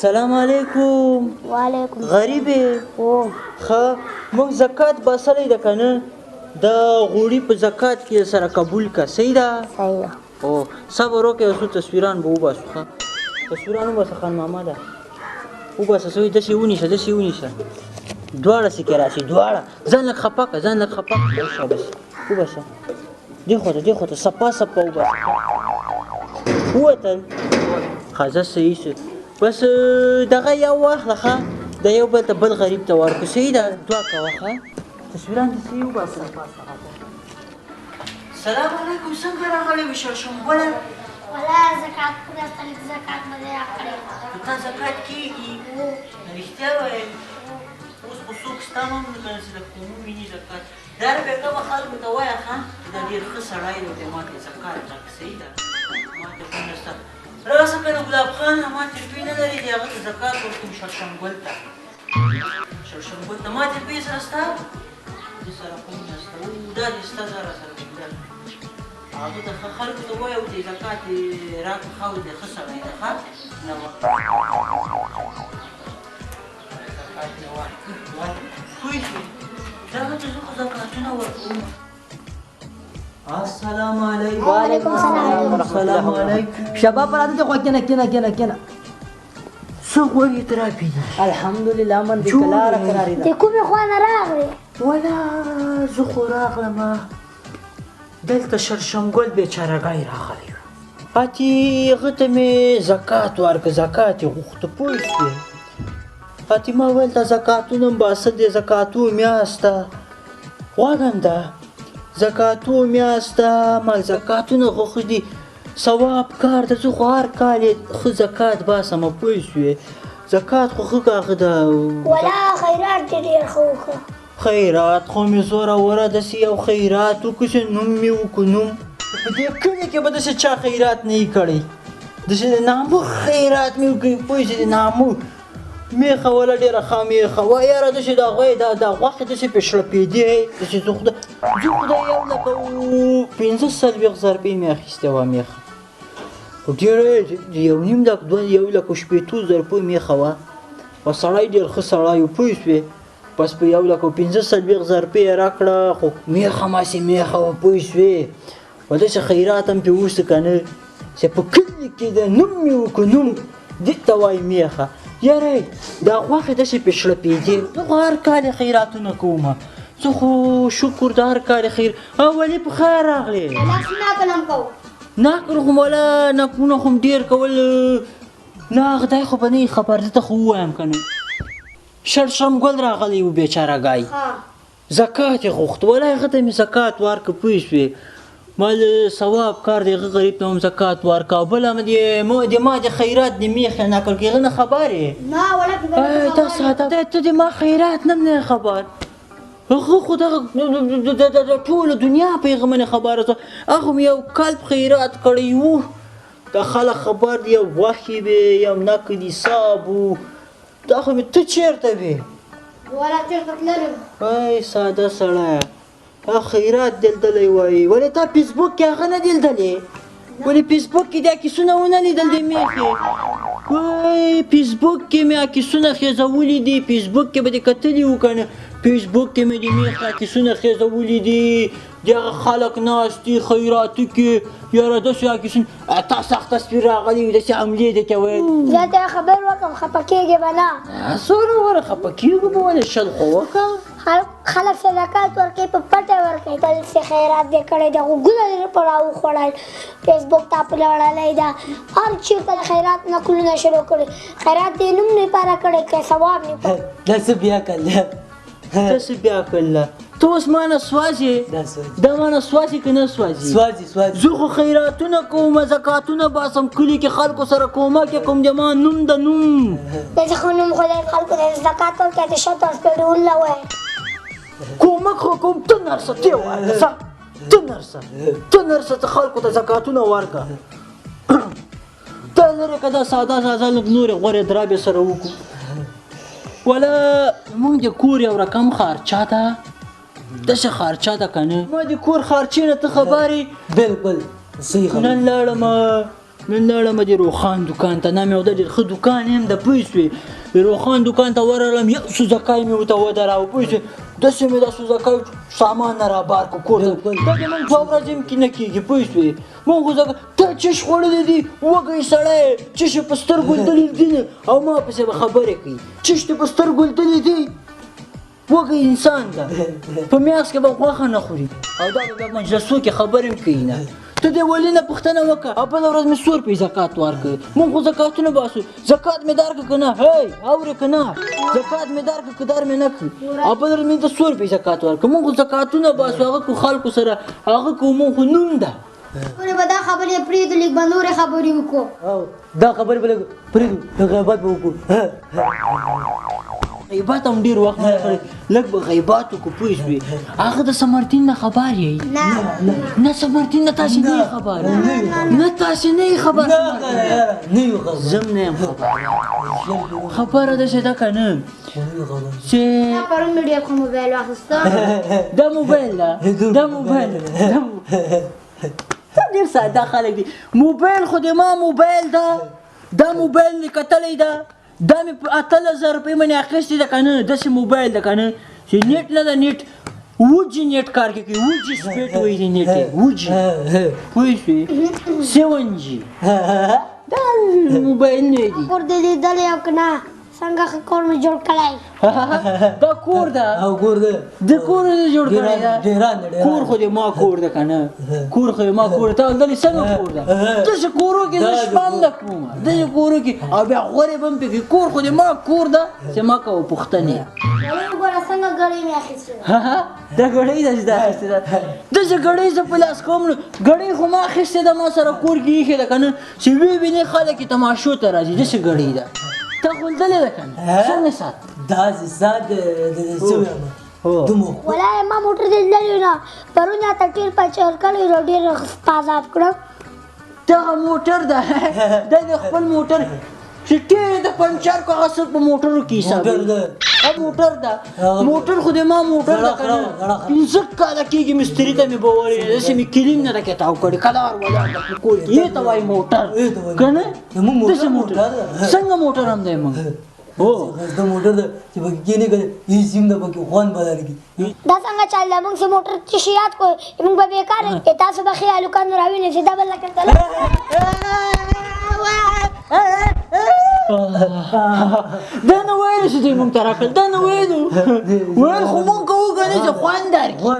سلام علیکم. وعلیکم. غریب او ښه موږ زکات باسلی ده که نه د غوړي په زکات کې سره قبول که صحیح ده صحیح ده. او صبر وکړئ یو څو تصویران به وباسو ښه تصویران وباسه خان محمده وباسه سوی داسې ونیسه داسې ونیسه دواړه سکې راشي دواړه ځان لږ خفه که ځان لږ خفه که شاباس وباسه دې خوا ته دې خوا ته صفا صفا وباسه ووتل ښه صحیح شو بس دغه یو واخله ښه د یو بل ته بل غریب ته ورکړو صحیح ده دعا کوه ښه تصویران دې صحیح وباسه سلام علیکم څنګه راغلی وې شړشمګله ولا زکات پرستل زکات مزه راکړي تا زکات کېږي رښتیا وایې اوس خو څوک ستا هم نه کنه چې د قومو ویني زکات دا بېګمه خلکو ته وایه ښه چې دا ډېر ښه سړی دی دی ما ته زکات راکړه صحیح ده ما ته پوه نشته راسه که نه ګلاب خان ما ته روپۍ نه لري دی هغه ته زکات ورکوم شړشمګل ته شړشمګل ته ما ته روپۍ سره ستا دې سره کوم نشته دا دې ستا دا را سره هغه ته خلکو ته وایه چې زکات یې راکړه ښه دی ښه سړی دی ښه نه پوه شوې دغه ته زه خو زکاتونه ورکوم السلام علیکم. وعلیکم السلام. السلام علیکم. شباب راته خو کنه څه غواړې ته راپېږي الحمدلله من دې کلاره قرارې د کومې خوا نه راغلې ولا زه خو راغلمه دلته شړشمګل بېچارهګی راغلی و اتې هغه ته مې زکات ورکړه زکات یې غوښته پوه شوې اتې ما ویل دا زکاتونه هم باسه دې زکاتو میاشته غواړم ده زکاتو میاشته مال زکاتونه خو ښه دي ثواب کار ده زه خو هر کال یې ښه زکات باسمه پوه شوې زکات خو ښه کاغه ده ولا خیرات دې ډېر ښه وکړه خیرات خو مې زوروره داسې یو خیرات وکړو چې نوم مې وکړو نوم په دې کلي کې به داسې چا خیرات نه وي کړی داسې د نامو خیرات مې وکړي پوه شې د نامو میخه وله ډېره ښه میخه وه یاره داسې د هغوی دا غوښې داسې پې شړپېدې داسې زه خدای 1540 مې اخیستې وه میخه خو ډېره یو لک شپېتو زر روپۍ میخه وه او سړی ډېر ښه سړی و پوه شوې بس په 1,45,000 روپۍ یې راکړه خو میخه ماسې میخه وه پوه شوې او داسې خیرات هم پې وشو که نه چې په کلي کې د نوم مې وکړو نوم دې ته وایي میخه یاره دا غوښې داسې پې شړپېدې زه خو هر کال یې خیراتونه کوم زه خو شکر د هر کال یې خیر ولې په خیر راغلې ناکل هم کوو ناکل خو مولا ناکلونه خو م ډېر کول نه خدای خو به نه یې خبر زه ته خو ووایم که نه شړشمګل راغلی و بېچارهګی زکات یې غوښته ولا هغه ته مې زکات ورکړه پوه شوې مال ثواب کار دی هغه غریب ته هم زکات ورکړه او بله د ما د خیرات د میخې نقل کې هغه نه خبر یې نه ولا دا ساده ته د ما خیرات نه نه خبر هغه خو دغه د ټوله دنیا په هغه باندې خبره شوه هغه مې یو کلب خیرات کړی و د خلک خبر دی یو غوښې وې یو نقد حساب و دا خو مې ته چېرته وې ولا چېرته تللی وای ساده سړی دا خیرات دلدلی وایي ولې تا فیسبوک کې هغه نه دلدلې ولې فیسبوک کې دا کیسونه ونه لیدل د میخې وای فیسبوک کې مې کیسونه خېزولي دي فیسبوک کې به دې کتلي وو که نه فیسبوک کې مې د میخه کیسونه خېزولي دي د هغه خلک ناست دي خیراتو کې یاره داسې کیسونه تا سخت تصویر راغلی وي داسې حملې درته ویل زه ته خبر وکړم خفه کېږې به نه څومره وره خفه کېږو به ولې شل خو وکړه خلک صدقات ورکوي په پټه ورکوي بل څه خیرات دې کړی ده غوږونه دې په راوخوړل فیسبوک ته په لړلی ده هر چېرته د خیرات نقلونه شروع کړي خیرات دې نوم لپاره کړی که ثواب نه داسې بیا کله داسې بیا کله ته اوس مانه سوازې دا مانه سوازې که نه سوازې سوازي زه خو خیراتونه کوم زکاتونه باسم کلي کې خلکو سره کومک یې کوم د ما نوم د نوم داسې خو نوم خدای خلکو ته زکات ورکوي د شته سپېډونه وایي کومک خو کوم ته نرسه ته یې ورکړه ته نرسه ته خلکو ته زکاتونه ورکړه ته لرې که دا ساده لږ نورې غورې درابې سره وکړو ولا موږ د کور یو رقم خارچه ده داسې خارچه ده که نه ما د کور خارچې نه ته خبر یې بلکل صحیح خبره نن لاړم نن لاړم د روخان دکان ته نام یې ډېر ښه دکان یم د پوه شوې روخان دکان ته ورغلم یو سوزکای مې ورته ودراوه پوه شوې داسې مې دا سوزکای سامان نه رابار کړو کور ته دا د نن 2 ورځې هم کې نه کېږي پوه شوې مونږ خو ځکه ته چش خوړلی دي وږی سړی چش یې په سترګو لیدلي دي او ما پسې به خبرې کوي چش دې په سترګو لیدلي دي وږی انسان ده په میاشت کې به غوښه نه خوري او دا به په مجلسو کې خبرې هم کوي نه ته دې ولې نه پوښتنه وکړه او بله ورځ مې 100 روپۍ زکات ورکړ مونږ خو زکاتونه باسو زکات مې درکړه که نه هی اورې که نه زکات مې درکړه که در مې نه کړي او بله ورځ مې ته 100 روپۍ زکات ورکړه مونږ خو زکاتونه باسو هغه کو خلکو سره هغه کو مونږ خو نوم ده ورې به دا خبرې پرېږدو لږ به نورې خبرې وکړو دا خبرې به لږ پرېږدو د غیبت به وکړو غیبات هم ډېر وخت نه کړی لږ به غیبات وکړو پوه شوې هغه د سمرتین نه خبر یې نه سمرتین نه تاسې نه یې خبر نه تاسې نه یې خبر زم نه یم خبره داسې ده که نه چې پرون مې ډېر ښه موبایل واخیسته دا موبایل ده دا موبایل ډېر ساده خلک دي موبایل خو د ما موبایل ده دا موبایل مې کتلی ده دا مې په 18,000 روپۍ باندې اخیستې ده که نه داسې موبایل ده که نه چې نیټ نه ده نیټ وجي نیټ کار کوي وجي سپیډ وایي نیټ وجي پوه شوې 7G دا موبایل نه دی کور دې لیدلی او که نه څنګه ښه کور مې جوړ کړی دا کور ده او کور ده د کور دې جوړ کړی ده کور خو دې ما کور ده که نه کور خو دې ما کور ده تا دلې څنګه کور ده داسې کورو کې زه شپه هم نه کوم داسې کورو کې او بیا غورې به هم پکې کور خو دې ما کور ده چې ما کوه پوښتنې ولې وګوره څنګه ګړۍ مې اخیستې دا ګړۍ داسې ده اخیستې ده داسې ګړۍ زه په لاس کوم نو ګړۍ خو ما اخیستې ده ما سره کور کې ایښې ده که نه چې ویې وینې خلک یې تماشو ته راځي داسې ګړۍ ده تا غولدلې ده که نه څنګه سات داسې سات د څه وایم دومره ولای ما موټر دې لیدلی نه پرون راته ټیر پچر کړی نو ډېر آزاد کړم دغه موټر ده دا د خپل موټر چې ټیر د پنچر کو هغه څه په موټرو کې حساب موټر ده موټر خو دې ما موټر ده که نه 15 کاله کېږي مستري ته مې بولې داسې مې کلیم نه ده کتاو کړی کلار ولاړ ده په کور کې یې ته وایي موټر که نه داسې موټر څنګه موټر هم دی موږ د موټر ده چې پکې کېنې که هېڅ سیم ده پکې خوند بدل کړي دا څنګه چل دی موږ چې موټر چې شي یاد کړو موږ به بېکاره یې تاسو به ښې هلکان راوینئ دا به لکه دا نه ویلو چې دوی مونږ ته راکړل دا نه ویلو ویل خو مونږ کوو که نه چې خوند درکړي